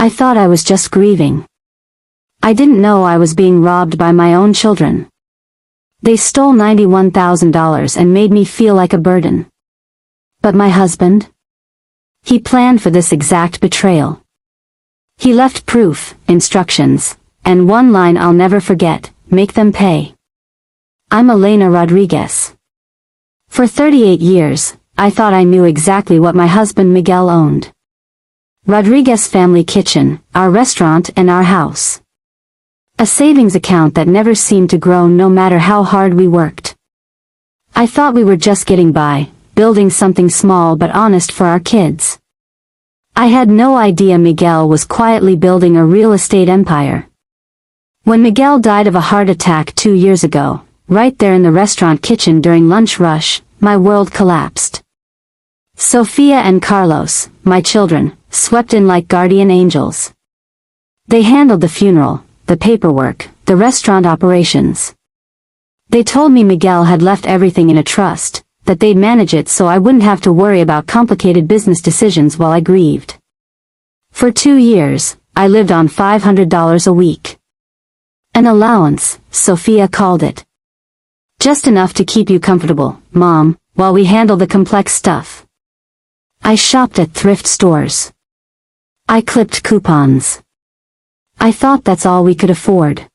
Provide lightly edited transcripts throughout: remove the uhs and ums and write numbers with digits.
I thought I was just grieving. I didn't know I was being robbed by my own children. They stole $91,000 and made me feel like a burden. But my husband? He planned for this exact betrayal. He left proof, instructions, and one line I'll never forget: make them pay. I'm Elena Rodriguez. For 38 years, I thought I knew exactly what my husband Miguel owned. Rodriguez Family Kitchen, our restaurant and our house. A savings account that never seemed to grow no matter how hard we worked. I thought we were just getting by, building something small but honest for our kids. I had no idea Miguel was quietly building a real estate empire. When Miguel died of a heart attack 2 years ago, right there in the restaurant kitchen during lunch rush, my world collapsed. Sofia and Carlos, my children, swept in like guardian angels. They handled the funeral, the paperwork, the restaurant operations. They told me Miguel had left everything in a trust, that they'd manage it so I wouldn't have to worry about complicated business decisions while I grieved. For 2 years, I lived on $500 a week. An allowance, Sofia called it. Just enough to keep you comfortable, Mom, while we handle the complex stuff. I shopped at thrift stores. I clipped coupons. I thought that's all we could afford.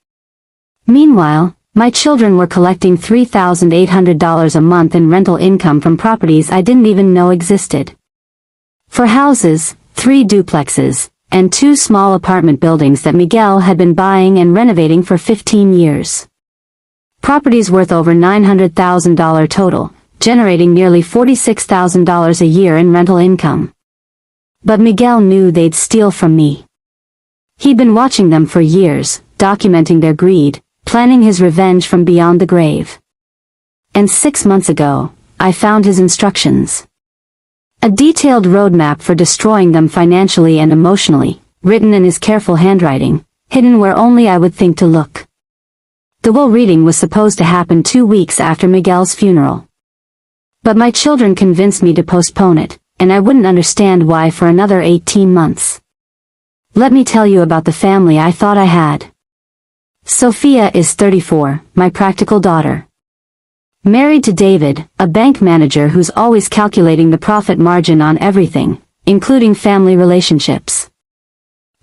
Meanwhile, my children were collecting $3,800 a month in rental income from properties I didn't even know existed. For houses, 3 duplexes, and 2 small apartment buildings that Miguel had been buying and renovating for 15 years. Properties worth over $900,000 total, generating nearly $46,000 a year in rental income. But Miguel knew they'd steal from me. He'd been watching them for years, documenting their greed, planning his revenge from beyond the grave. And 6 months ago, I found his instructions. A detailed roadmap for destroying them financially and emotionally, written in his careful handwriting, hidden where only I would think to look. The will reading was supposed to happen 2 weeks after Miguel's funeral. But my children convinced me to postpone it, and I wouldn't understand why for another 18 months. Let me tell you about the family I thought I had. Sofia is 34, my practical daughter. Married to David, a bank manager who's always calculating the profit margin on everything, including family relationships.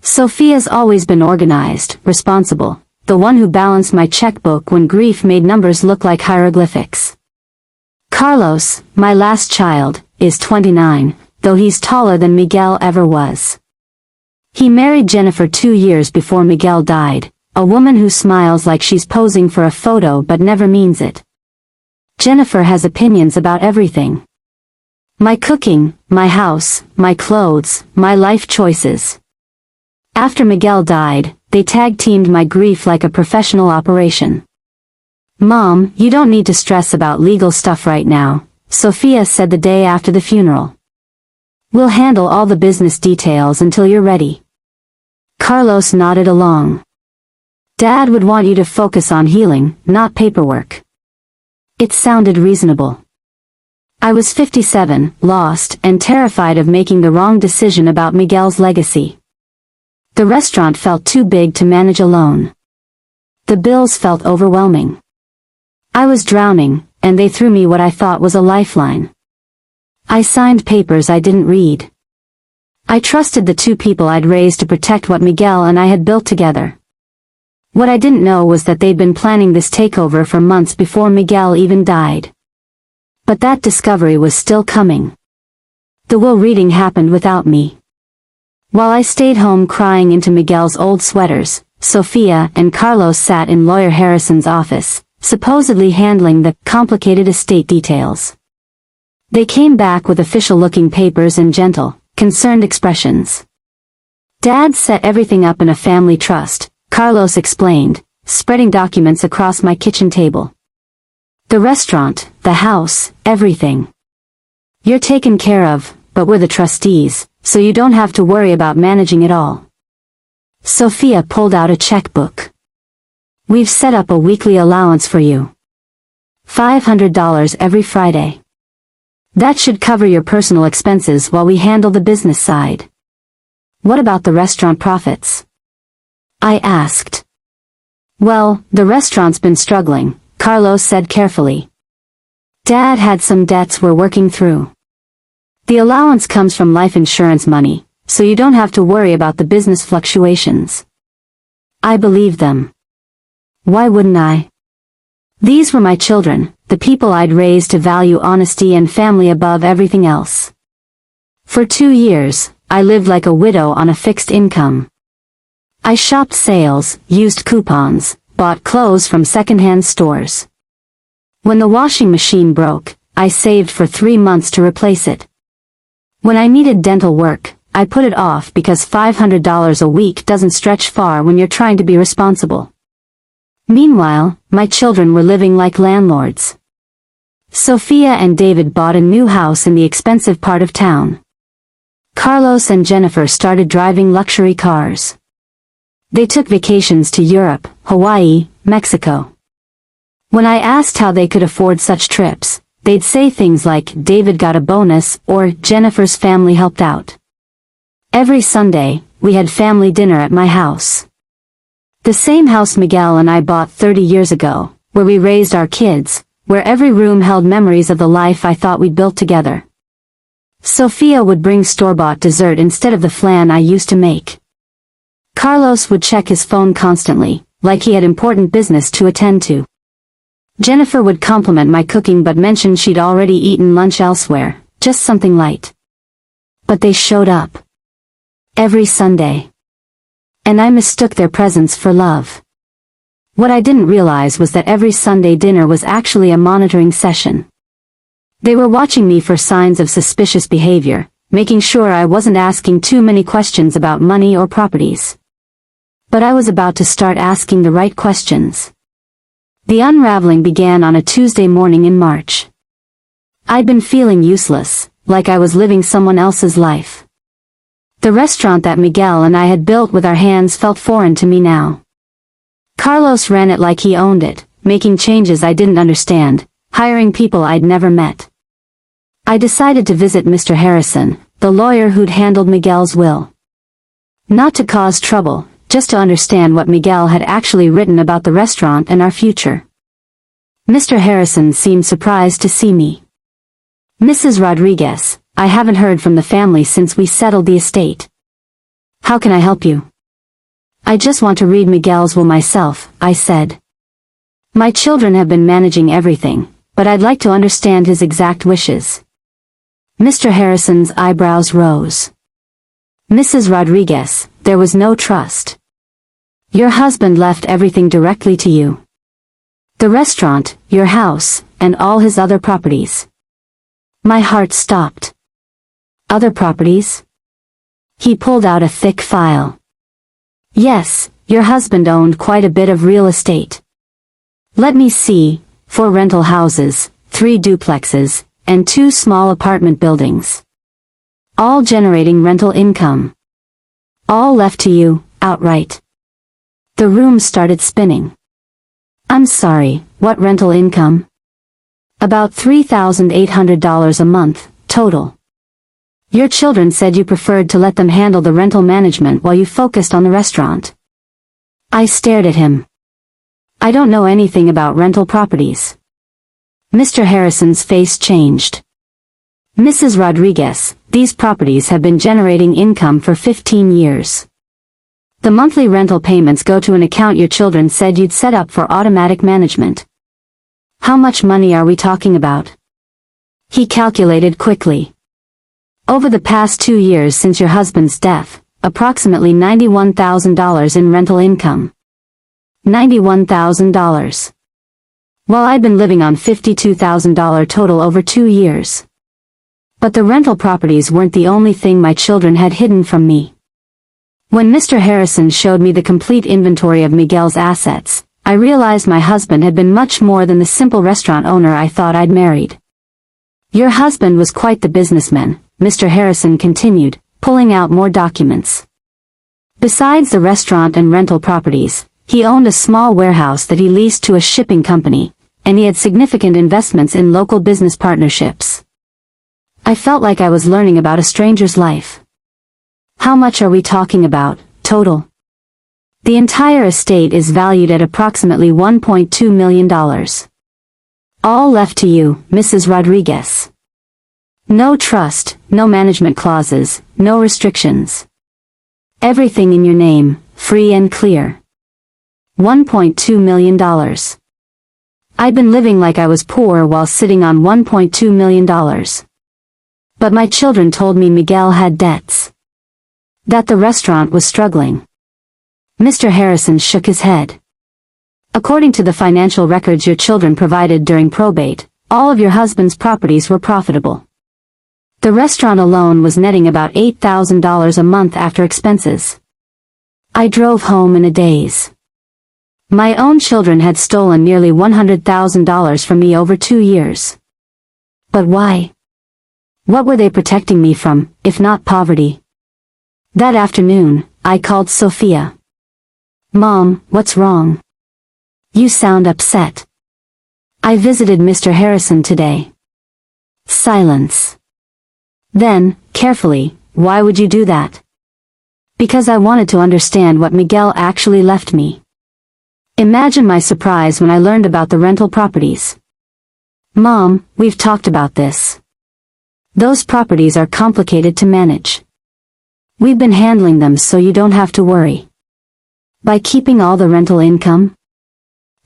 Sofia's always been organized, responsible, the one who balanced my checkbook when grief made numbers look like hieroglyphics. Carlos, my last child, is 29, though he's taller than Miguel ever was. He married Jennifer 2 years before Miguel died, a woman who smiles like she's posing for a photo but never means it. Jennifer has opinions about everything. My cooking, my house, my clothes, my life choices. After Miguel died, they tag-teamed my grief like a professional operation. Mom, you don't need to stress about legal stuff right now, Sofia said the day after the funeral. We'll handle all the business details until you're ready. Carlos nodded along. Dad would want you to focus on healing, not paperwork. It sounded reasonable. I was 57, lost, and terrified of making the wrong decision about Miguel's legacy. The restaurant felt too big to manage alone. The bills felt overwhelming. I was drowning, and they threw me what I thought was a lifeline. I signed papers I didn't read. I trusted the 2 people I'd raised to protect what Miguel and I had built together. What I didn't know was that they'd been planning this takeover for months before Miguel even died. But that discovery was still coming. The will reading happened without me. While I stayed home crying into Miguel's old sweaters, Sofia and Carlos sat in Lawyer Harrison's office, supposedly handling the complicated estate details. They came back with official-looking papers and gentle, concerned expressions. Dad set everything up in a family trust, Carlos explained, spreading documents across my kitchen table. The restaurant, the house, everything. You're taken care of, but we're the trustees, so you don't have to worry about managing it all. Sofia pulled out a checkbook. We've set up a weekly allowance for you. $500 every Friday. That should cover your personal expenses while we handle the business side. What about the restaurant profits? I asked. Well, the restaurant's been struggling, Carlos said carefully. Dad had some debts we're working through. The allowance comes from life insurance money, so you don't have to worry about the business fluctuations. I believed them. Why wouldn't I? These were my children, the people I'd raised to value honesty and family above everything else. For 2 years, I lived like a widow on a fixed income. I shopped sales, used coupons, bought clothes from secondhand stores. When the washing machine broke, I saved for 3 months to replace it. When I needed dental work, I put it off because $500 a week doesn't stretch far when you're trying to be responsible. Meanwhile, my children were living like landlords. Sophia and David bought a new house in the expensive part of town. Carlos and Jennifer started driving luxury cars. They took vacations to Europe, Hawaii, Mexico. When I asked how they could afford such trips, they'd say things like David got a bonus or Jennifer's family helped out. Every Sunday, we had family dinner at my house. The same house Miguel and I bought 30 years ago, where we raised our kids, where every room held memories of the life I thought we'd built together. Sophia would bring store-bought dessert instead of the flan I used to make. Carlos would check his phone constantly, like he had important business to attend to. Jennifer would compliment my cooking but mention she'd already eaten lunch elsewhere, just something light. But they showed up. Every Sunday. And I mistook their presence for love. What I didn't realize was that every Sunday dinner was actually a monitoring session. They were watching me for signs of suspicious behavior, making sure I wasn't asking too many questions about money or properties. But I was about to start asking the right questions. The unraveling began on a Tuesday morning in March. I'd been feeling useless, like I was living someone else's life. The restaurant that Miguel and I had built with our hands felt foreign to me now. Carlos ran it like he owned it, making changes I didn't understand, hiring people I'd never met. I decided to visit Mr. Harrison, the lawyer who'd handled Miguel's will. Not to cause trouble, just to understand what Miguel had actually written about the restaurant and our future. Mr. Harrison seemed surprised to see me. Mrs. Rodriguez, I haven't heard from the family since we settled the estate. How can I help you? I just want to read Miguel's will myself, I said. My children have been managing everything, but I'd like to understand his exact wishes. Mr. Harrison's eyebrows rose. Mrs. Rodriguez, there was no trust. Your husband left everything directly to you. The restaurant, your house, and all his other properties. My heart stopped. Other properties? He pulled out a thick file. Yes, your husband owned quite a bit of real estate. Let me see, 4 rental houses, 3 duplexes, and 2 small apartment buildings. All generating rental income. All left to you, outright. The room started spinning. I'm sorry, what rental income? About $3,800 a month, total. Your children said you preferred to let them handle the rental management while you focused on the restaurant. I stared at him. I don't know anything about rental properties. Mr. Harrison's face changed. Mrs. Rodriguez, these properties have been generating income for 15 years. The monthly rental payments go to an account your children said you'd set up for automatic management. How much money are we talking about? He calculated quickly. Over the past 2 years since your husband's death, approximately $91,000 in rental income. $91,000. While I'd been living on $52,000 total over 2 years. But the rental properties weren't the only thing my children had hidden from me. When Mr. Harrison showed me the complete inventory of Miguel's assets, I realized my husband had been much more than the simple restaurant owner I thought I'd married. Your husband was quite the businessman, Mr. Harrison continued, pulling out more documents. Besides the restaurant and rental properties, he owned a small warehouse that he leased to a shipping company, and he had significant investments in local business partnerships. I felt like I was learning about a stranger's life. How much are we talking about, total? The entire estate is valued at approximately $1.2 million. All left to you, Mrs. Rodriguez. No trust, no management clauses, no restrictions. Everything in your name, free and clear. $1.2 million. I'd been living like I was poor while sitting on $1.2 million. But my children told me Miguel had debts. That the restaurant was struggling. Mr. Harrison shook his head. According to the financial records your children provided during probate, all of your husband's properties were profitable. The restaurant alone was netting about $8,000 a month after expenses. I drove home in a daze. My own children had stolen nearly $100,000 from me over 2 years. But why? What were they protecting me from, if not poverty? That afternoon, I called Sophia. Mom, what's wrong? You sound upset. I visited Mr. Harrison today. Silence. Then, carefully, why would you do that? Because I wanted to understand what Miguel actually left me. Imagine my surprise when I learned about the rental properties. Mom, we've talked about this. Those properties are complicated to manage. We've been handling them so you don't have to worry. By keeping all the rental income?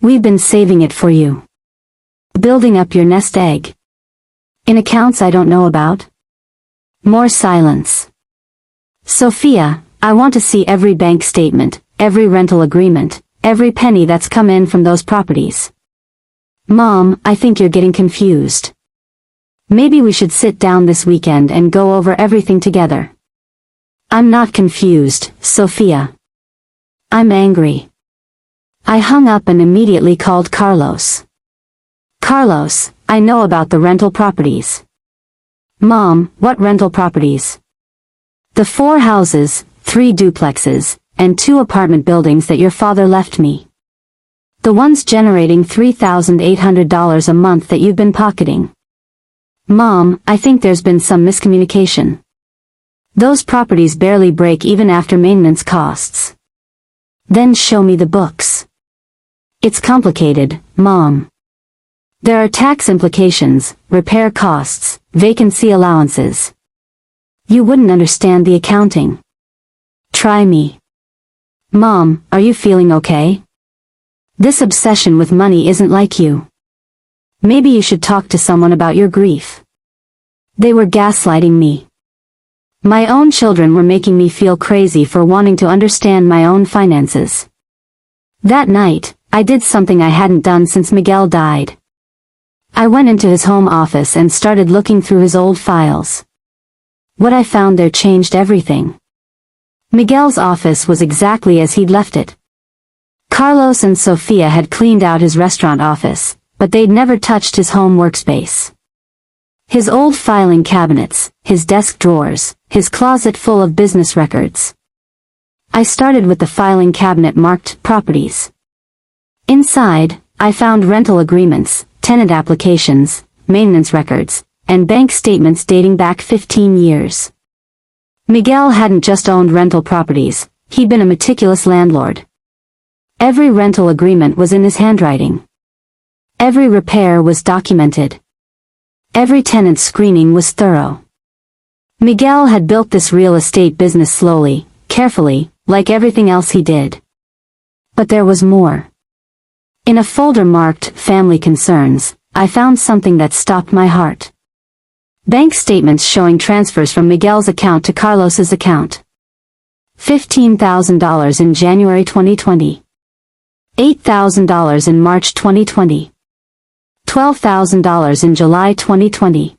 We've been saving it for you. Building up your nest egg. In accounts I don't know about? More silence. Sophia, I want to see every bank statement, every rental agreement, every penny that's come in from those properties. Mom, I think you're getting confused. Maybe we should sit down this weekend and go over everything together. I'm not confused, Sophia. I'm angry. I hung up and immediately called Carlos. Carlos, I know about the rental properties. Mom, what rental properties? The 4 houses, 3 duplexes, and 2 apartment buildings that your father left me. The ones generating $3,800 a month that you've been pocketing. Mom, I think there's been some miscommunication. Those properties barely break even after maintenance costs. Then show me the books. It's complicated, Mom. There are tax implications, repair costs, vacancy allowances. You wouldn't understand the accounting. Try me. Mom, are you feeling okay? This obsession with money isn't like you. Maybe you should talk to someone about your grief. They were gaslighting me. My own children were making me feel crazy for wanting to understand my own finances. That night, I did something I hadn't done since Miguel died. I went into his home office and started looking through his old files. What I found there changed everything. Miguel's office was exactly as he'd left it. Carlos and Sophia had cleaned out his restaurant office, but they'd never touched his home workspace. His old filing cabinets, his desk drawers, his closet full of business records. I started with the filing cabinet marked Properties. Inside, I found rental agreements, tenant applications, maintenance records, and bank statements dating back 15 years. Miguel hadn't just owned rental properties, he'd been a meticulous landlord. Every rental agreement was in his handwriting. Every repair was documented. Every tenant screening was thorough. Miguel had built this real estate business slowly, carefully, like everything else he did. But there was more. In a folder marked Family Concerns, I found something that stopped my heart. Bank statements showing transfers from Miguel's account to Carlos's account. $15,000 in January 2020. $8,000 in March 2020. $12,000 in July 2020.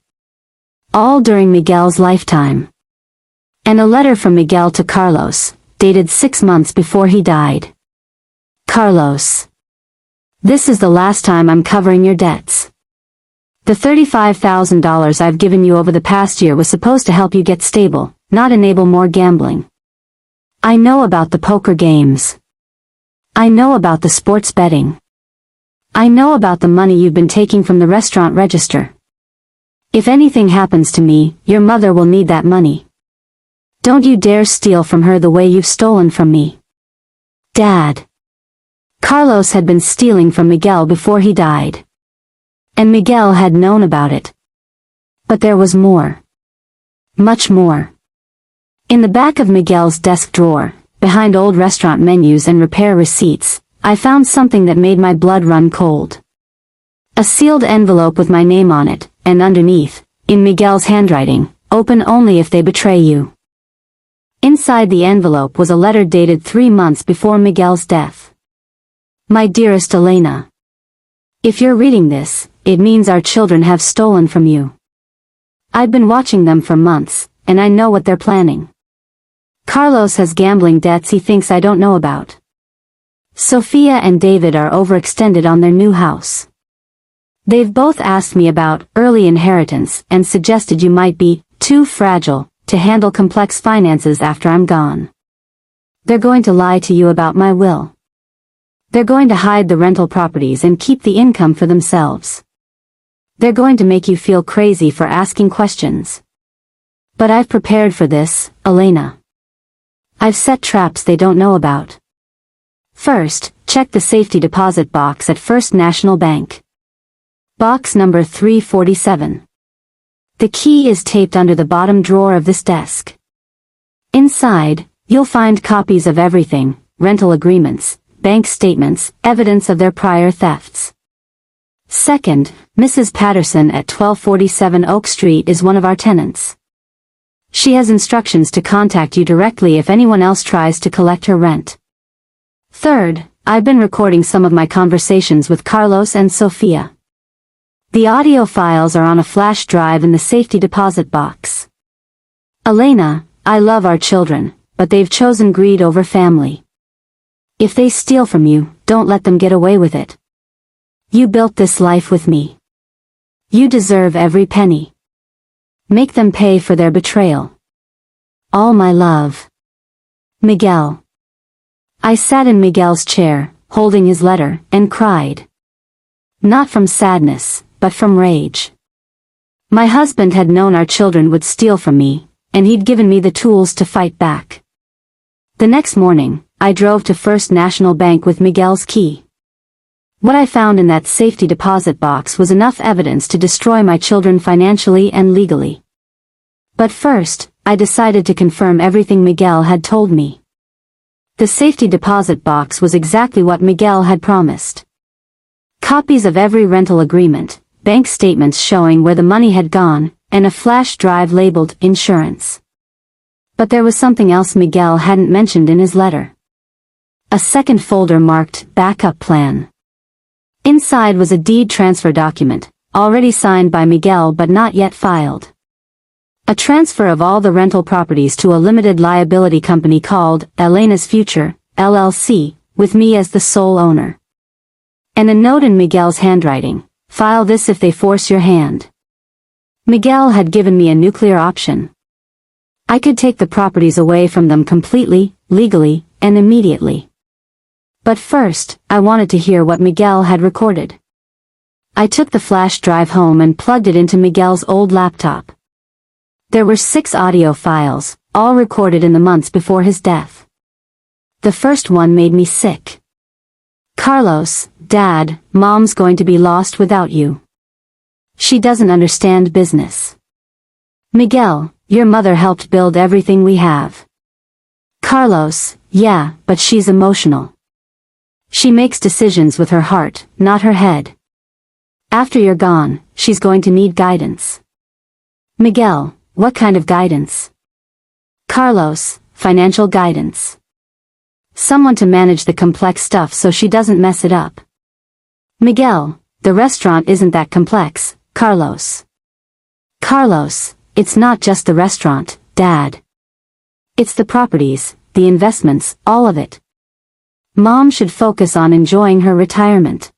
All during Miguel's lifetime. And a letter from Miguel to Carlos, dated 6 months before he died. Carlos. This is the last time I'm covering your debts. The $35,000 I've given you over the past year was supposed to help you get stable, not enable more gambling. I know about the poker games. I know about the sports betting. I know about the money you've been taking from the restaurant register. If anything happens to me, your mother will need that money. Don't you dare steal from her the way you've stolen from me. Dad. Carlos had been stealing from Miguel before he died. And Miguel had known about it. But there was more. Much more. In the back of Miguel's desk drawer, behind old restaurant menus and repair receipts, I found something that made my blood run cold. A sealed envelope with my name on it, and underneath, in Miguel's handwriting, open only if they betray you. Inside the envelope was a letter dated 3 months before Miguel's death. My dearest Elena. If you're reading this, it means our children have stolen from you. I've been watching them for months, and I know what they're planning. Carlos has gambling debts he thinks I don't know about. Sophia and David are overextended on their new house. They've both asked me about early inheritance and suggested you might be too fragile to handle complex finances after I'm gone. They're going to lie to you about my will. They're going to hide the rental properties and keep the income for themselves. They're going to make you feel crazy for asking questions. But I've prepared for this, Elena. I've set traps they don't know about. First, check the safety deposit box at First National Bank. Box number 347. The key is taped under the bottom drawer of this desk. Inside, you'll find copies of everything, rental agreements, bank statements, evidence of their prior thefts. Second, Mrs. Patterson at 1247 Oak Street is one of our tenants. She has instructions to contact you directly if anyone else tries to collect her rent. Third, I've been recording some of my conversations with Carlos and Sophia. The audio files are on a flash drive in the safety deposit box. Elena, I love our children, but they've chosen greed over family. If they steal from you, don't let them get away with it. You built this life with me. You deserve every penny. Make them pay for their betrayal. All my love. Miguel. I sat in Miguel's chair, holding his letter, and cried. Not from sadness, but from rage. My husband had known our children would steal from me, and he'd given me the tools to fight back. The next morning, I drove to First National Bank with Miguel's key. What I found in that safety deposit box was enough evidence to destroy my children financially and legally. But first, I decided to confirm everything Miguel had told me. The safety deposit box was exactly what Miguel had promised. Copies of every rental agreement, bank statements showing where the money had gone, and a flash drive labeled insurance. But there was something else Miguel hadn't mentioned in his letter. A second folder marked backup plan. Inside was a deed transfer document, already signed by Miguel but not yet filed. A transfer of all the rental properties to a limited liability company called Elena's Future, LLC, with me as the sole owner. And a note in Miguel's handwriting, file this if they force your hand. Miguel had given me a nuclear option. I could take the properties away from them completely, legally, and immediately. But first, I wanted to hear what Miguel had recorded. I took the flash drive home and plugged it into Miguel's old laptop. There were 6 audio files, all recorded in the months before his death. The first one made me sick. Carlos, Dad, Mom's going to be lost without you. She doesn't understand business. Miguel, your mother helped build everything we have. Carlos, yeah, but she's emotional. She makes decisions with her heart, not her head. After you're gone, she's going to need guidance. Miguel, what kind of guidance? Carlos, financial guidance. Someone to manage the complex stuff so she doesn't mess it up. Miguel, the restaurant isn't that complex, Carlos. Carlos, it's not just the restaurant, Dad. It's the properties, the investments, all of it. Mom should focus on enjoying her retirement.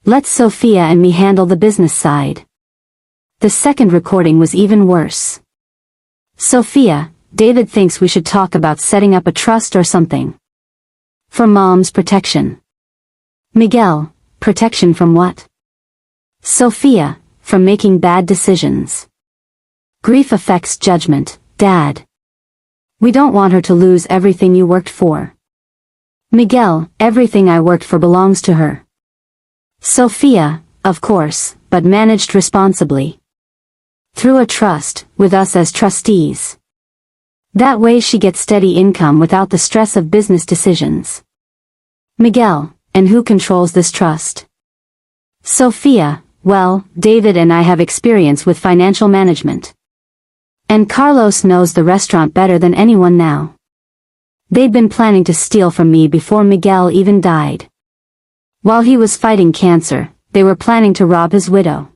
Let Sophia and me handle the business side. The second recording was even worse. Sophia, David thinks we should talk about setting up a trust or something. For Mom's protection. Miguel, protection from what? Sophia, from making bad decisions. Grief affects judgment, Dad. We don't want her to lose everything you worked for. Miguel, everything I worked for belongs to her. Sophia, of course, but managed responsibly. Through a trust, with us as trustees. That way she gets steady income without the stress of business decisions. Miguel, and who controls this trust? Sophia, well, David and I have experience with financial management. And Carlos knows the restaurant better than anyone now. They'd been planning to steal from me before Miguel even died. While he was fighting cancer, they were planning to rob his widow.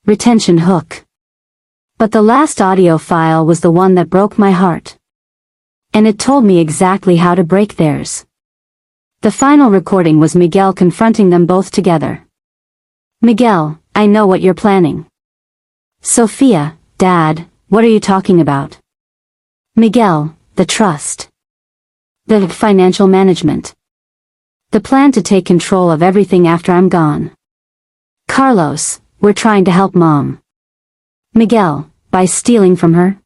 Retention hook. But the last audio file was the one that broke my heart. And it told me exactly how to break theirs. The final recording was Miguel confronting them both together. Miguel, I know what you're planning. Sophia, Dad, what are you talking about? Miguel, the trust. The financial management. The plan to take control of everything after I'm gone. Carlos, we're trying to help Mom. Miguel, by stealing from her?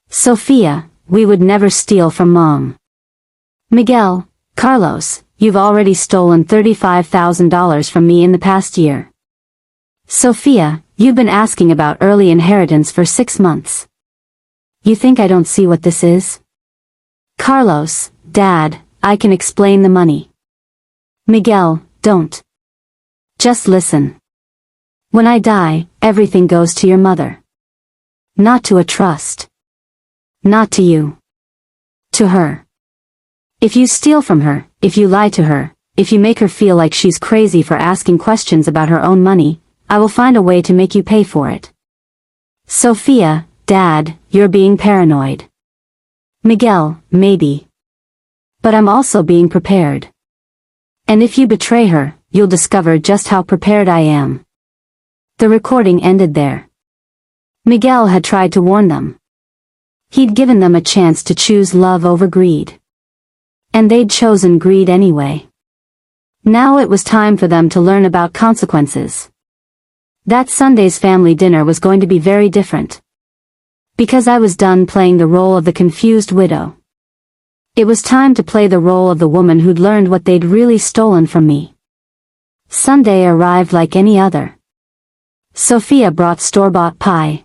Sophia, we would never steal from Mom. Miguel, Carlos, you've already stolen $35,000 from me in the past year. Sophia, you've been asking about early inheritance for 6 months. You think I don't see what this is? Carlos, Dad, I can explain the money. Miguel, don't. Just listen. When I die, everything goes to your mother. Not to a trust. Not to you. To her. If you steal from her, if you lie to her, if you make her feel like she's crazy for asking questions about her own money, I will find a way to make you pay for it. Sophia, Dad, you're being paranoid. Miguel, maybe. But I'm also being prepared. And if you betray her, you'll discover just how prepared I am. The recording ended there. Miguel had tried to warn them. He'd given them a chance to choose love over greed. And they'd chosen greed anyway. Now it was time for them to learn about consequences. That Sunday's family dinner was going to be very different. Because I was done playing the role of the confused widow. It was time to play the role of the woman who'd learned what they'd really stolen from me. Sunday arrived like any other. Sophia brought store-bought pie.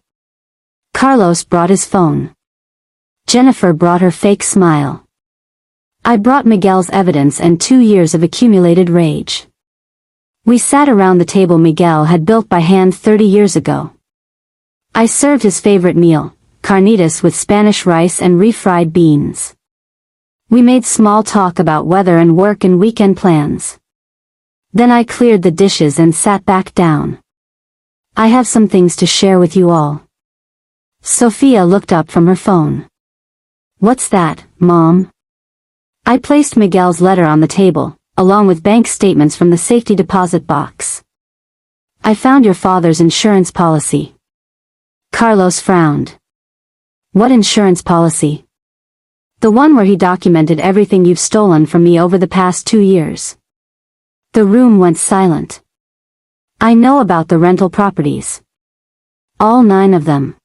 Carlos brought his phone. Jennifer brought her fake smile. I brought Miguel's evidence and 2 years of accumulated rage. We sat around the table Miguel had built by hand 30 years ago. I served his favorite meal, carnitas with Spanish rice and refried beans. We made small talk about weather and work and weekend plans. Then I cleared the dishes and sat back down. I have some things to share with you all. Sophia looked up from her phone. What's that, Mom? I placed Miguel's letter on the table, along with bank statements from the safety deposit box. I found your father's insurance policy. Carlos frowned. What insurance policy? The one where he documented everything you've stolen from me over the past 2 years. The room went silent. I know about the rental properties. All 9 of them.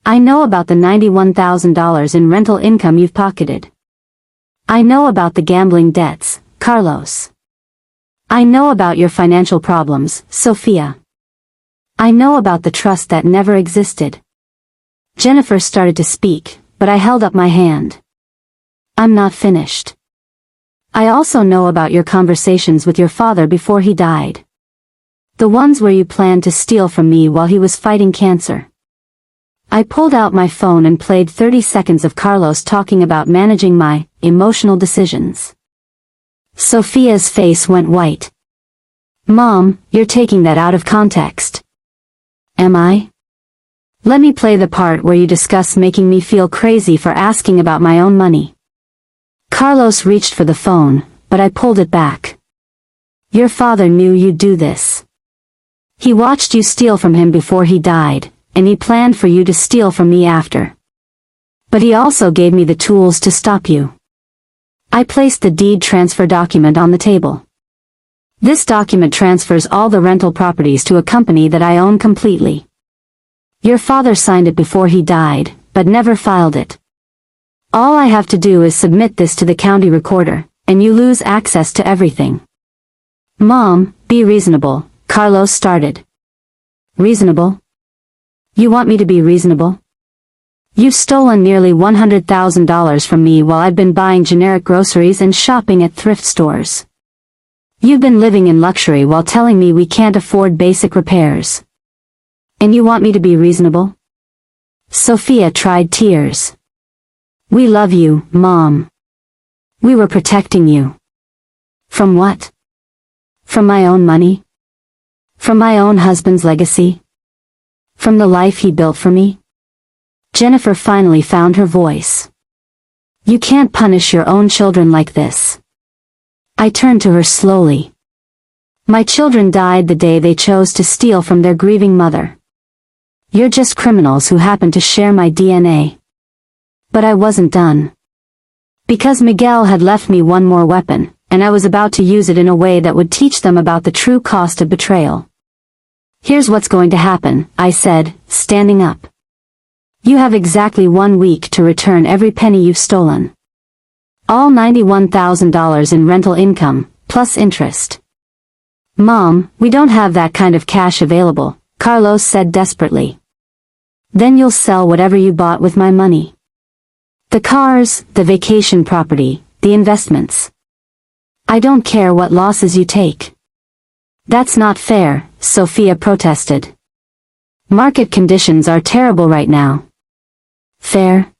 I know about the $91,000 in rental income you've pocketed. I know about the gambling debts, Carlos. I know about your financial problems, Sophia. I know about the trust that never existed. Jennifer started to speak, but I held up my hand. I'm not finished. I also know about your conversations with your father before he died. The ones where you planned to steal from me while he was fighting cancer. I pulled out my phone and played 30 seconds of Carlos talking about managing my emotional decisions. Sophia's face went white. Mom, you're taking that out of context. Am I? Let me play the part where you discuss making me feel crazy for asking about my own money. Carlos reached for the phone, but I pulled it back. Your father knew you'd do this. He watched you steal from him before he died, and he planned for you to steal from me after. But he also gave me the tools to stop you. I placed the deed transfer document on the table. This document transfers all the rental properties to a company that I own completely. Your father signed it before he died, but never filed it. All I have to do is submit this to the county recorder, and you lose access to everything. Mom, be reasonable, Carlos started. Reasonable? You want me to be reasonable? You've stolen nearly $100,000 from me while I've been buying generic groceries and shopping at thrift stores. You've been living in luxury while telling me we can't afford basic repairs. And you want me to be reasonable? Sophia tried tears. We love you, Mom. We were protecting you. From what? From my own money? From my own husband's legacy? From the life he built for me? Jennifer finally found her voice. You can't punish your own children like this. I turned to her slowly. My children died the day they chose to steal from their grieving mother. You're just criminals who happen to share my DNA. But I wasn't done. Because Miguel had left me one more weapon, and I was about to use it in a way that would teach them about the true cost of betrayal. Here's what's going to happen, I said, standing up. You have exactly 1 week to return every penny you've stolen. All $91,000 in rental income, plus interest. Mom, we don't have that kind of cash available, Carlos said desperately. Then you'll sell whatever you bought with my money. The cars, the vacation property, the investments. I don't care what losses you take. That's not fair, Sophia protested. Market conditions are terrible right now. Fair?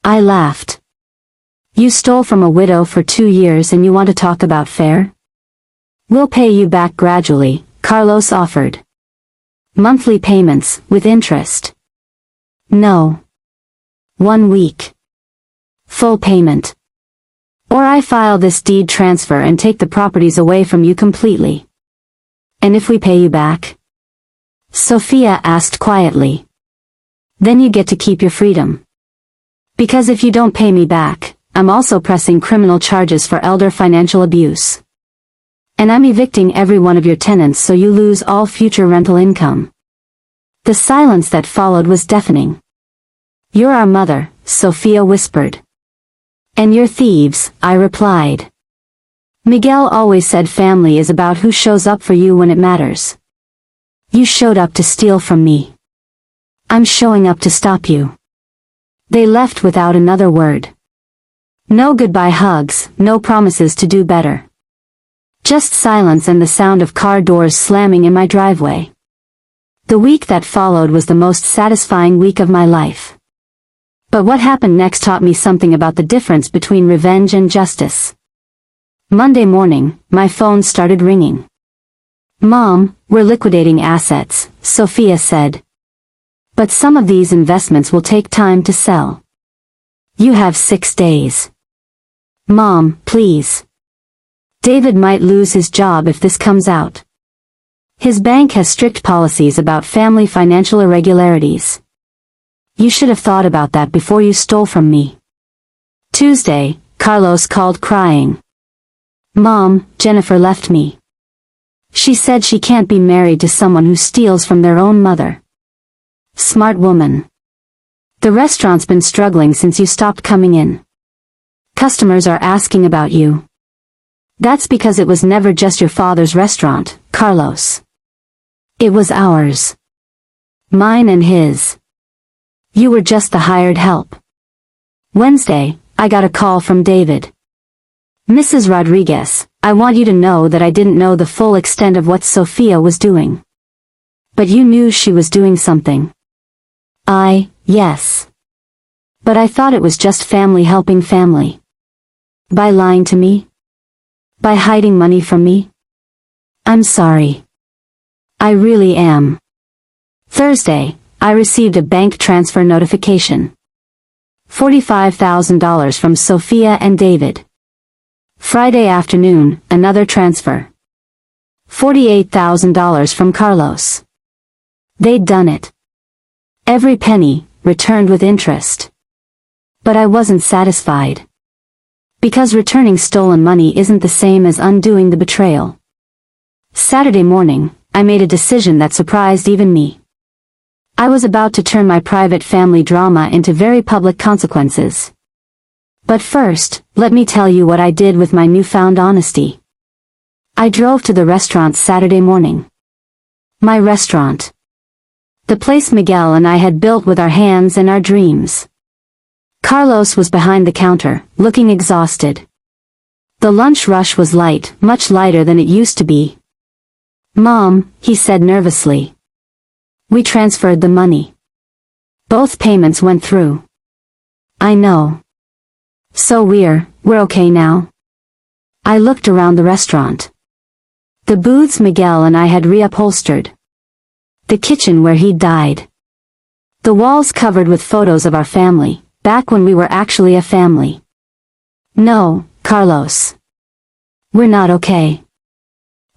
I laughed. You stole from a widow for 2 years and you want to talk about fair? We'll pay you back gradually, Carlos offered. Monthly payments, with interest. No. 1 week. Full payment. Or I file this deed transfer and take the properties away from you completely. And if we pay you back? Sophia asked quietly. Then you get to keep your freedom. Because if you don't pay me back, I'm also pressing criminal charges for elder financial abuse. And I'm evicting every one of your tenants so you lose all future rental income. The silence that followed was deafening. You're our mother, Sophia whispered. And you're thieves, I replied. Miguel always said family is about who shows up for you when it matters. You showed up to steal from me. I'm showing up to stop you. They left without another word. No goodbye hugs, no promises to do better. Just silence and the sound of car doors slamming in my driveway. The week that followed was the most satisfying week of my life. But what happened next taught me something about the difference between revenge and justice. Monday morning, my phone started ringing. Mom, we're liquidating assets, Sophia said. But some of these investments will take time to sell. You have 6 days. Mom, please. David might lose his job if this comes out. His bank has strict policies about family financial irregularities. You should have thought about that before you stole from me. Tuesday, Carlos called crying. Mom, Jennifer left me. She said she can't be married to someone who steals from their own mother. Smart woman. The restaurant's been struggling since you stopped coming in. Customers are asking about you. That's because it was never just your father's restaurant, Carlos. It was ours. Mine and his. You were just the hired help. Wednesday, I got a call from David. Mrs. Rodriguez, I want you to know that I didn't know the full extent of what Sophia was doing. But you knew she was doing something. Yes. But I thought it was just family helping family. By lying to me? By hiding money from me? I'm sorry. I really am. Thursday, I received a bank transfer notification. $45,000 from Sophia and David. Friday afternoon, another transfer. $48,000 from Carlos. They'd done it. Every penny, returned with interest. But I wasn't satisfied. Because returning stolen money isn't the same as undoing the betrayal. Saturday morning, I made a decision that surprised even me. I was about to turn my private family drama into very public consequences. But first, let me tell you what I did with my newfound honesty. I drove to the restaurant Saturday morning. My restaurant. The place Miguel and I had built with our hands and our dreams. Carlos was behind the counter, looking exhausted. The lunch rush was light, much lighter than it used to be. "Mom," he said nervously. "We transferred the money. Both payments went through." "I know. So we're okay now?" I looked around the restaurant. The booths Miguel and I had reupholstered. The kitchen where he'd died. The walls covered with photos of our family, back when we were actually a family. "No, Carlos. We're not okay.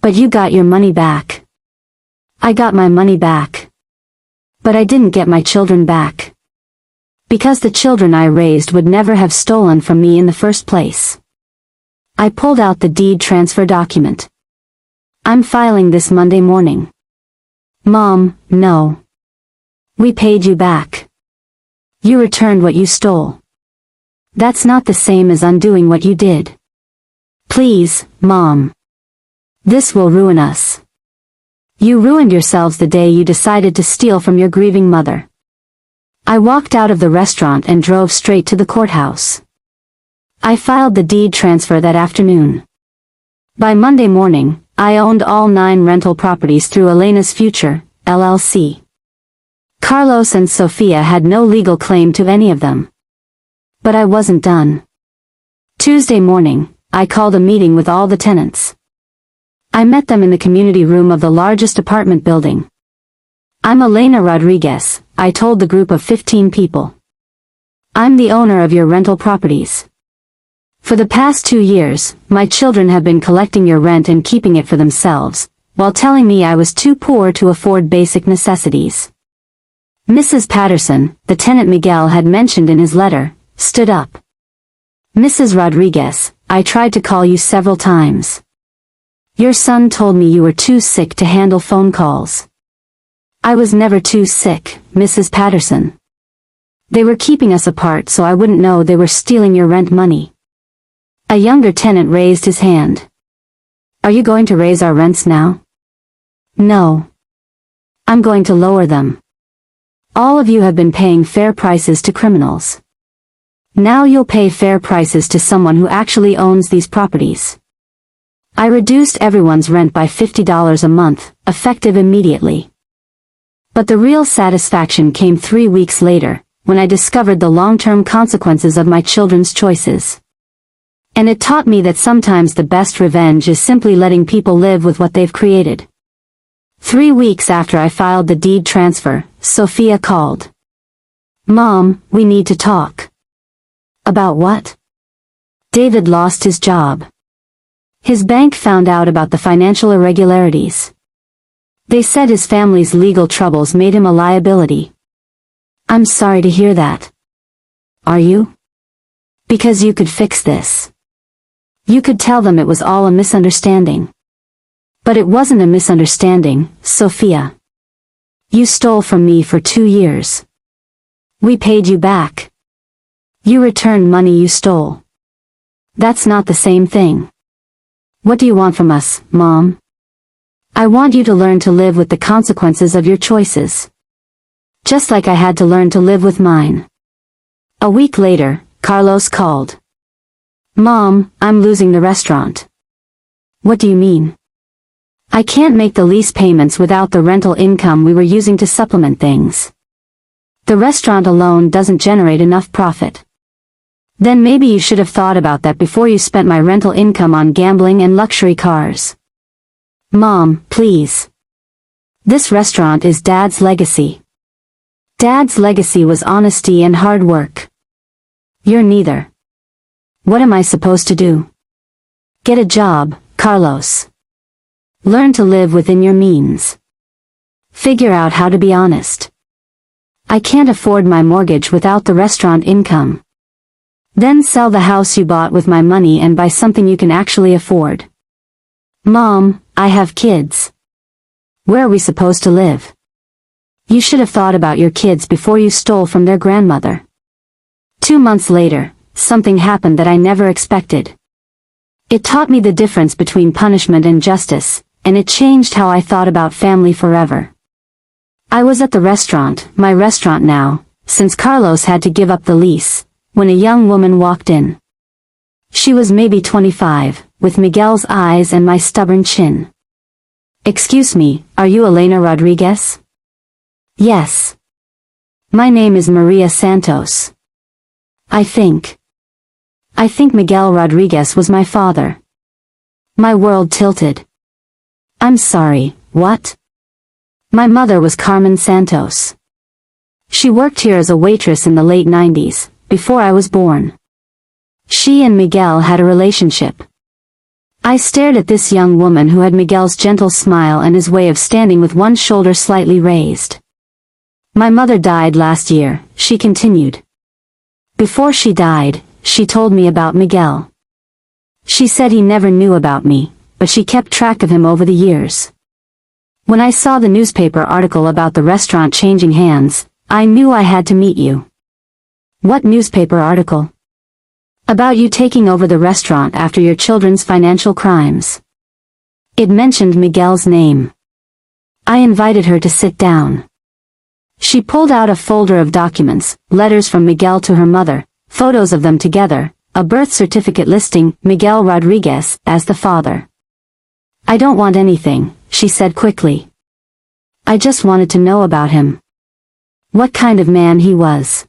But you got your money back." "I got my money back. But I didn't get my children back. Because the children I raised would never have stolen from me in the first place." I pulled out the deed transfer document. "I'm filing this Monday morning." "Mom, no. We paid you back. You returned what you stole. That's not the same as undoing what you did. Please, Mom. This will ruin us. You ruined yourselves the day you decided to steal from your grieving mother." I walked out of the restaurant and drove straight to the courthouse. I filed the deed transfer that afternoon. By Monday morning, I owned all 9 rental properties through Elena's Future, LLC. Carlos and Sophia had no legal claim to any of them. But I wasn't done. Tuesday morning, I called a meeting with all the tenants. I met them in the community room of the largest apartment building. "I'm Elena Rodriguez," I told the group of 15 people. "I'm the owner of your rental properties. For the past 2 years, my children have been collecting your rent and keeping it for themselves, while telling me I was too poor to afford basic necessities." Mrs. Patterson, the tenant Miguel had mentioned in his letter, stood up. "Mrs. Rodriguez, I tried to call you several times. Your son told me you were too sick to handle phone calls." "I was never too sick, Mrs. Patterson. They were keeping us apart so I wouldn't know they were stealing your rent money." A younger tenant raised his hand. "Are you going to raise our rents now?" "No. I'm going to lower them. All of you have been paying fair prices to criminals. Now you'll pay fair prices to someone who actually owns these properties." I reduced everyone's rent by $50 a month, effective immediately. But the real satisfaction came 3 weeks later, when I discovered the long-term consequences of my children's choices. And it taught me that sometimes the best revenge is simply letting people live with what they've created. 3 weeks after I filed the deed transfer, Sophia called. "Mom, we need to talk." "About what?" "David lost his job. His bank found out about the financial irregularities. They said his family's legal troubles made him a liability." "I'm sorry to hear that." "Are you?" "Because you could fix this. You could tell them it was all a misunderstanding." "But it wasn't a misunderstanding, Sophia. You stole from me for 2 years. We paid you back. You returned money you stole. That's not the same thing. What do you want from us, Mom?" "I want you to learn to live with the consequences of your choices. Just like I had to learn to live with mine." A week later, Carlos called. "Mom, I'm losing the restaurant." "What do you mean?" "I can't make the lease payments without the rental income we were using to supplement things. The restaurant alone doesn't generate enough profit." "Then maybe you should have thought about that before you spent my rental income on gambling and luxury cars." "Mom, please. This restaurant is Dad's legacy. Dad's legacy was honesty and hard work. You're neither. What am I supposed to do?" "Get a job, Carlos. Learn to live within your means. Figure out how to be honest. I can't afford my mortgage without the restaurant income. Then sell the house you bought with my money and buy something you can actually afford." "Mom, I have kids. Where are we supposed to live?" "You should have thought about your kids before you stole from their grandmother." 2 months later, something happened that I never expected. It taught me the difference between punishment and justice, and it changed how I thought about family forever. I was at the restaurant, my restaurant now, since Carlos had to give up the lease, when a young woman walked in. She was maybe 25, with Miguel's eyes and my stubborn chin. "Excuse me, are you Elena Rodriguez?" "Yes. My name is Maria Santos." I think Miguel Rodriguez was my father. My world tilted. "I'm sorry, what?" "My mother was Carmen Santos. She worked here as a waitress in the late 90s, before I was born. She and Miguel had a relationship." I stared at this young woman who had Miguel's gentle smile and his way of standing with one shoulder slightly raised. "My mother died last year," she continued. "Before she died, she told me about Miguel. She said he never knew about me, but she kept track of him over the years. When I saw the newspaper article about the restaurant changing hands, I knew I had to meet you." "What newspaper article?" "About you taking over the restaurant after your children's financial crimes." It mentioned Miguel's name. I invited her to sit down. She pulled out a folder of documents, letters from Miguel to her mother, photos of them together, a birth certificate listing Miguel Rodriguez as the father. "I don't want anything," she said quickly. "I just wanted to know about him. What kind of man he was."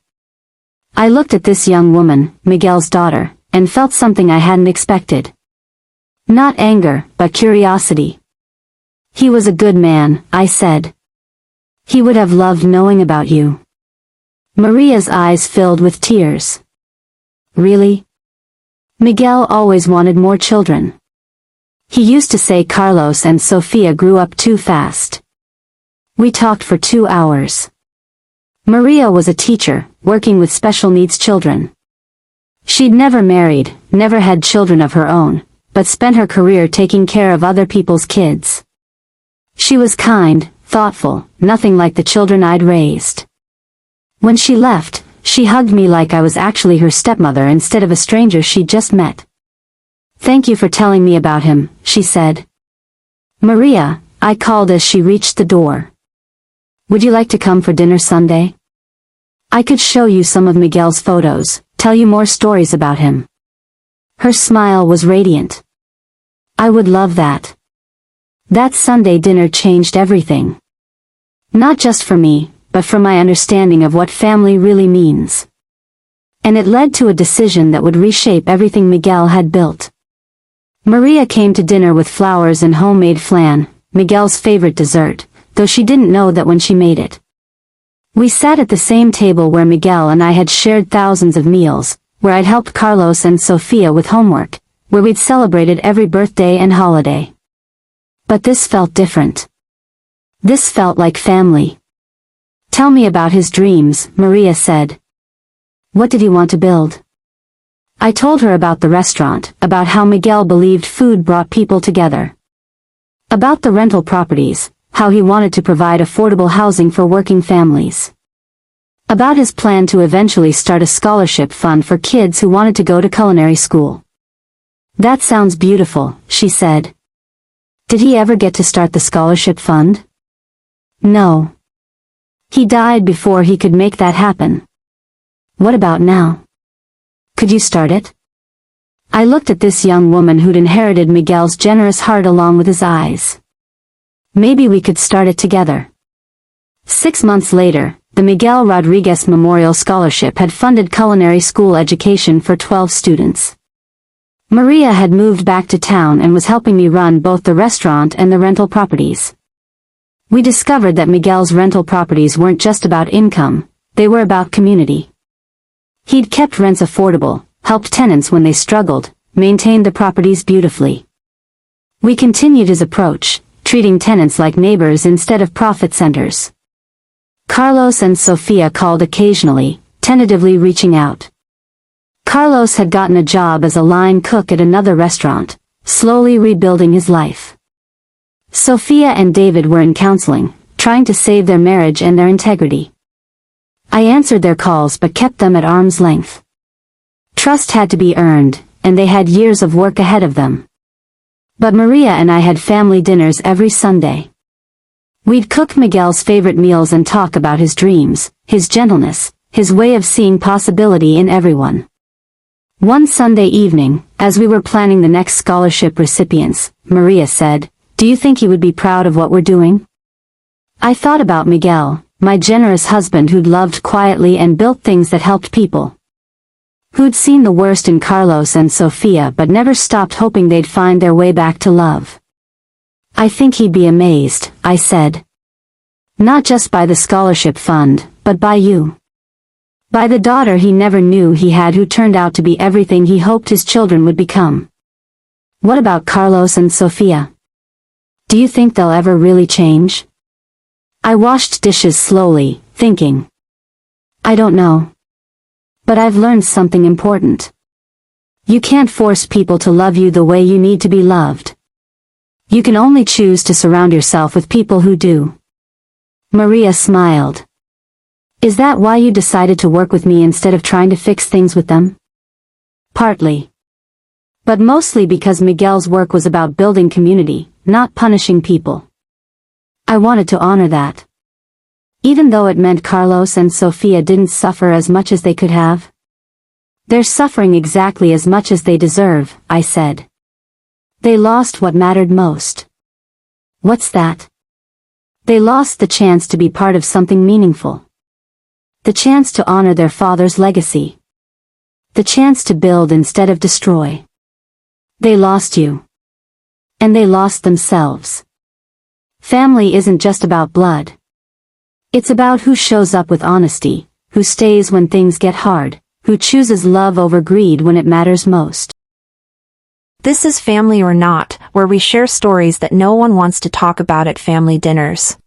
I looked at this young woman, Miguel's daughter, and felt something I hadn't expected. Not anger, but curiosity. "He was a good man," I said. "He would have loved knowing about you." Maria's eyes filled with tears. "Really?" "Miguel always wanted more children. He used to say Carlos and Sofia grew up too fast." We talked for 2 hours. Maria was a teacher, working with special needs children. She'd never married, never had children of her own, but spent her career taking care of other people's kids. She was kind, thoughtful, nothing like the children I'd raised. When she left, she hugged me like I was actually her stepmother instead of a stranger she'd just met. "Thank you for telling me about him," she said. "Maria," I called as she reached the door. "Would you like to come for dinner Sunday? I could show you some of Miguel's photos, tell you more stories about him." Her smile was radiant. "I would love that." That Sunday dinner changed everything. Not just for me, but for my understanding of what family really means. And it led to a decision that would reshape everything Miguel had built. Maria came to dinner with flowers and homemade flan, Miguel's favorite dessert, though she didn't know that when she made it. We sat at the same table where Miguel and I had shared thousands of meals, where I'd helped Carlos and Sofia with homework, where we'd celebrated every birthday and holiday. But this felt different. This felt like family. "Tell me about his dreams," Maria said. "What did he want to build?" I told her about the restaurant, about how Miguel believed food brought people together. About the rental properties, how he wanted to provide affordable housing for working families. About his plan to eventually start a scholarship fund for kids who wanted to go to culinary school. "That sounds beautiful," she said. "Did he ever get to start the scholarship fund?" "No. He died before he could make that happen." "What about now? Could you start it?" I looked at this young woman who'd inherited Miguel's generous heart along with his eyes. "Maybe we could start it together." 6 months later, the Miguel Rodriguez Memorial Scholarship had funded culinary school education for 12 students. Maria had moved back to town and was helping me run both the restaurant and the rental properties. We discovered that Miguel's rental properties weren't just about income, they were about community. He'd kept rents affordable, helped tenants when they struggled, maintained the properties beautifully. We continued his approach, treating tenants like neighbors instead of profit centers. Carlos and Sofia called occasionally, tentatively reaching out. Carlos had gotten a job as a line cook at another restaurant, slowly rebuilding his life. Sofia and David were in counseling, trying to save their marriage and their integrity. I answered their calls but kept them at arm's length. trust had to be earned, and they had years of work ahead of them. But Maria and I had family dinners every Sunday. We'd cook Miguel's favorite meals and talk about his dreams, his gentleness, his way of seeing possibility in everyone. One Sunday evening, as we were planning the next scholarship recipients, Maria said, "Do you think he would be proud of what we're doing?" I thought about Miguel, my generous husband who'd loved quietly and built things that helped people. Who'd seen the worst in Carlos and Sofia but never stopped hoping they'd find their way back to love. "I think he'd be amazed," I said. "Not just by the scholarship fund, but by you. By the daughter he never knew he had who turned out to be everything he hoped his children would become." "What about Carlos and Sofia? Do you think they'll ever really change?" I washed dishes slowly, thinking. "I don't know. But I've learned something important. You can't force people to love you the way you need to be loved. You can only choose to surround yourself with people who do." Maria smiled. "Is that why you decided to work with me instead of trying to fix things with them?" "Partly. But mostly because Miguel's work was about building community, not punishing people. I wanted to honor that. Even though it meant Carlos and Sofia didn't suffer as much as they could have. They're suffering exactly as much as they deserve," I said. "They lost what mattered most." "What's that?" "They lost the chance to be part of something meaningful. The chance to honor their father's legacy. The chance to build instead of destroy. They lost you. And they lost themselves. Family isn't just about blood. It's about who shows up with honesty, who stays when things get hard, who chooses love over greed when it matters most." This is Family or Not, where we share stories that no one wants to talk about at family dinners.